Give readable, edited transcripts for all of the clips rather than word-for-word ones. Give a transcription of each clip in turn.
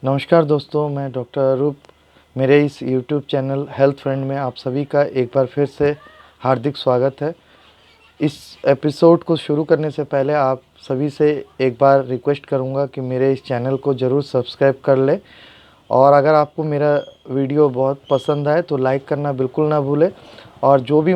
नमस्कार दोस्तों, मैं डॉक्टर अरूप। मेरे इस यूट्यूब चैनल हेल्थ फ्रेंड में आप सभी का एक बार फिर से हार्दिक स्वागत है। इस एपिसोड को शुरू करने से पहले आप सभी से एक बार रिक्वेस्ट करूंगा कि मेरे इस चैनल को ज़रूर सब्सक्राइब कर लें, और अगर आपको मेरा वीडियो बहुत पसंद आए तो लाइक करना बिल्कुल ना भूलें। और जो भी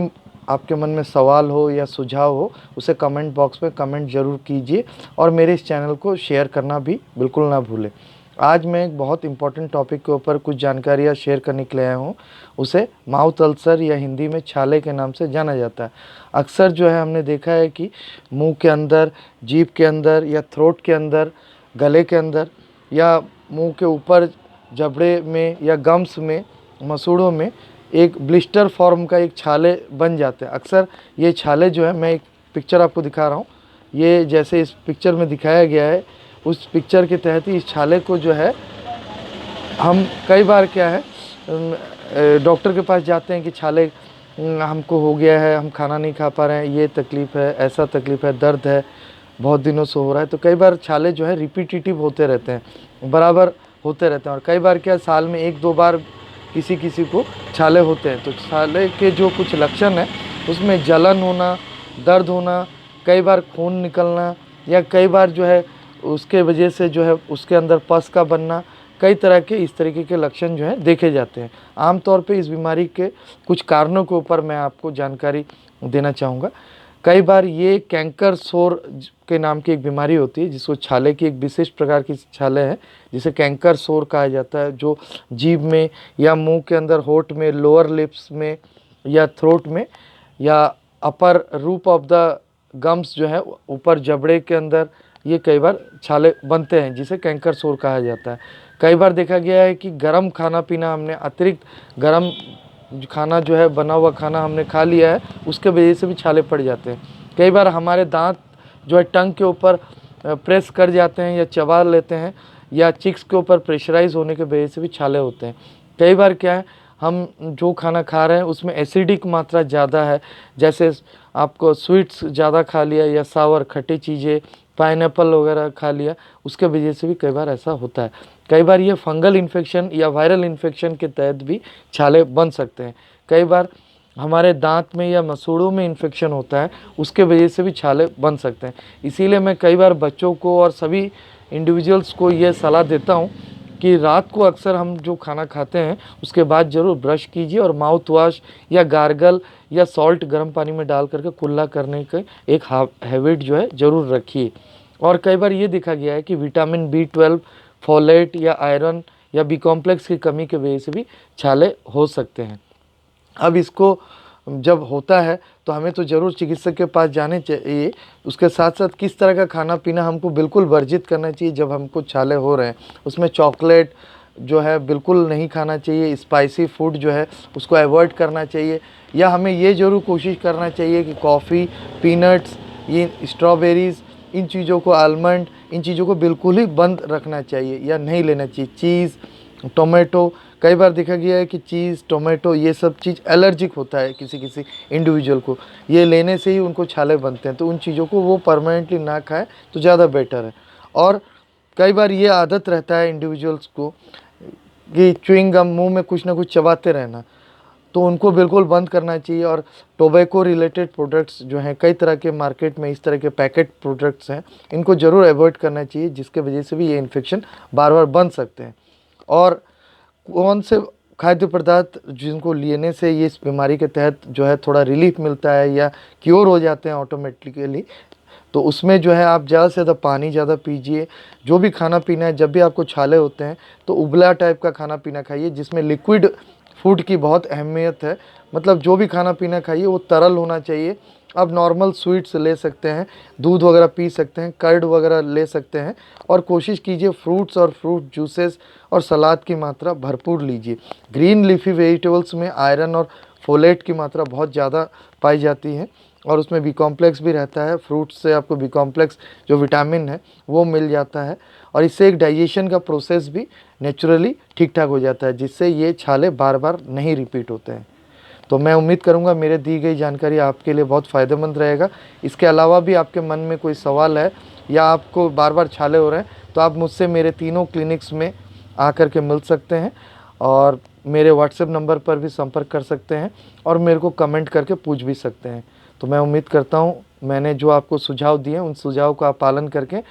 आपके मन में सवाल हो या सुझाव हो उसे कमेंट बॉक्स में कमेंट ज़रूर कीजिए, और मेरे इस चैनल को शेयर करना भी बिल्कुल ना भूलें। आज मैं एक बहुत इम्पॉर्टेंट टॉपिक के ऊपर कुछ जानकारियाँ शेयर करने के लिए आया हूँ। उसे माउथ अल्सर या हिंदी में छाले के नाम से जाना जाता है। अक्सर जो है हमने देखा है कि मुंह के अंदर, जीभ के अंदर या थ्रोट के अंदर, गले के अंदर या मुंह के ऊपर जबड़े में या गम्स में, मसूड़ों में एक ब्लिस्टर फॉर्म का एक छाले बन जाते हैं। अक्सर ये छाले जो है, मैं एक पिक्चर आपको दिखा रहा हूँ, ये जैसे इस पिक्चर में दिखाया गया है उस पिक्चर के तहत ही इस छाले को जो है हम कई बार क्या है डॉक्टर के पास जाते हैं कि छाले हमको हो गया है, हम खाना नहीं खा पा रहे हैं, ये तकलीफ़ है, ऐसा तकलीफ़ है, दर्द है, बहुत दिनों से हो रहा है। तो कई बार छाले जो है रिपीटिटिव होते रहते हैं, बराबर होते रहते हैं। और कई बार क्या, साल में एक दो बार किसी किसी को छाले होते हैं। तो छाले के जो कुछ लक्षण हैं उसमें जलन होना, दर्द होना, कई बार खून निकलना, या कई बार जो है उसके वजह से जो है उसके अंदर पस का बनना, कई तरह के इस तरीके के लक्षण जो है देखे जाते हैं। आमतौर पे इस बीमारी के कुछ कारणों के ऊपर मैं आपको जानकारी देना चाहूँगा। कई बार ये कैंकर सोर के नाम की एक बीमारी होती है, जिसको छाले की एक विशिष्ट प्रकार की छाले है जिसे कैंकर सोर कहा जाता है, जो जीभ में या मुंह के अंदर, होठ में, लोअर लिप्स में या थ्रोट में या अपर रूप ऑफ द गम्स जो है ऊपर जबड़े के अंदर, ये कई बार छाले बनते हैं जिसे कैंकर सोर कहा जाता है। कई बार देखा गया है कि गर्म खाना पीना, हमने अतिरिक्त गर्म खाना जो है, बना हुआ खाना हमने खा लिया है, उसके वजह से भी छाले पड़ जाते हैं। कई बार हमारे दांत जो है टंग के ऊपर प्रेस कर जाते हैं या चबा लेते हैं, या चिक्स के ऊपर प्रेशराइज होने के वजह से भी छाले होते हैं। कई बार क्या है, हम जो खाना खा रहे हैं उसमें एसिडिक मात्रा ज़्यादा है, जैसे आपको स्वीट्स ज़्यादा खा लिया या सावर खट्टी चीज़ें, पाइनएप्पल वगैरह खा लिया, उसके वजह से भी कई बार ऐसा होता है। कई बार ये फंगल इन्फेक्शन या वायरल इन्फेक्शन के तहत भी छाले बन सकते हैं। कई बार हमारे दांत में या मसूड़ों में इन्फेक्शन होता है, उसके वजह से भी छाले बन सकते हैं। इसीलिए मैं कई बार बच्चों को और सभी इंडिविजुअल्स को ये सलाह देता हूँ कि रात को अक्सर हम जो खाना खाते हैं उसके बाद ज़रूर ब्रश कीजिए, और माउथ वॉश या गार्गल या सॉल्ट गर्म पानी में डाल करके कुल्ला करने का एक हैबिट जो है ज़रूर रखिए। और कई बार ये देखा गया है कि विटामिन B12, फोलेट या आयरन या बी कॉम्प्लेक्स की कमी की वजह से भी छाले हो सकते हैं। अब इसको जब होता है तो हमें तो ज़रूर चिकित्सक के पास जाने चाहिए। उसके साथ साथ किस तरह का खाना पीना हमको बिल्कुल वर्जित करना चाहिए जब हमको छाले हो रहे हैं। उसमें चॉकलेट जो है बिल्कुल नहीं खाना चाहिए, स्पाइसी फूड जो है उसको अवॉइड करना चाहिए, या हमें ये ज़रूर कोशिश करना चाहिए कि कॉफ़ी, पीनट्स, ये स्ट्रॉबेरीज़, इन चीज़ों को, आलमंड, इन चीज़ों को बिल्कुल ही बंद रखना चाहिए या नहीं लेना चाहिए। चीज़, टोमेटो, कई बार देखा गया है कि चीज़, टोमेटो, ये सब चीज़ एलर्जिक होता है किसी किसी इंडिविजुअल को, ये लेने से ही उनको छाले बनते हैं। तो उन चीज़ों को वो परमानेंटली ना खाएं तो ज़्यादा बेटर है। और कई बार ये आदत रहता है इंडिविजुअल्स को कि च्युइंग गम, मुँह में कुछ ना कुछ चबाते रहना, तो उनको बिल्कुल बंद करना चाहिए। और टोबैको रिलेटेड प्रोडक्ट्स जो हैं, कई तरह के मार्केट में इस तरह के पैकेट प्रोडक्ट्स हैं, इनको ज़रूर अवॉइड करना चाहिए, जिसके वजह से भी ये इन्फेक्शन बार बार बन सकते हैं। और कौन से खाद्य पदार्थ जिनको लेने से ये इस बीमारी के तहत जो है थोड़ा रिलीफ मिलता है या क्योर हो जाते हैं ऑटोमेटिकली, तो उसमें जो है आप ज़्यादा से ज़्यादा पानी ज़्यादा पीजिए। जो भी खाना पीना है, जब भी आपको छाले होते हैं तो उबला टाइप का खाना पीना खाइए, जिसमें लिक्विड फूड की बहुत अहमियत है। मतलब जो भी खाना पीना खाइए वो तरल होना चाहिए। आप नॉर्मल स्वीट्स ले सकते हैं, दूध वगैरह पी सकते हैं, कर्ड वगैरह ले सकते हैं, और कोशिश कीजिए फ्रूट्स और फ्रूट जूसेस और सलाद की मात्रा भरपूर लीजिए। ग्रीन लीफी वेजिटेबल्स में आयरन और फोलेट की मात्रा बहुत ज़्यादा पाई जाती है, और उसमें बी कॉम्प्लेक्स भी रहता है। फ्रूट्स से आपको बी कॉम्प्लेक्स जो विटामिन है वो मिल जाता है, और इससे एक डाइजेशन का प्रोसेस भी नेचुरली ठीक ठाक हो जाता है, जिससे ये छाले बार बार नहीं रिपीट होते हैं। तो मैं उम्मीद करूंगा मेरे दी गई जानकारी आपके लिए बहुत फ़ायदेमंद रहेगा। इसके अलावा भी आपके मन में कोई सवाल है या आपको बार बार छाले हो रहे हैं, तो आप मुझसे मेरे तीनों क्लिनिक्स में आकर के मिल सकते हैं और मेरे व्हाट्सएप नंबर पर भी संपर्क कर सकते हैं और मेरे को कमेंट करके पूछ भी सकते हैं। तो मैं उम्मीद करता हूँ मैंने जो आपको सुझाव दिए उन सुझाव का आप पालन करके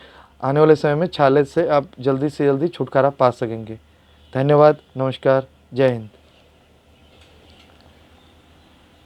आने वाले समय में छाले से आप जल्दी से जल्दी छुटकारा पा सकेंगे। धन्यवाद, नमस्कार, जय हिंद।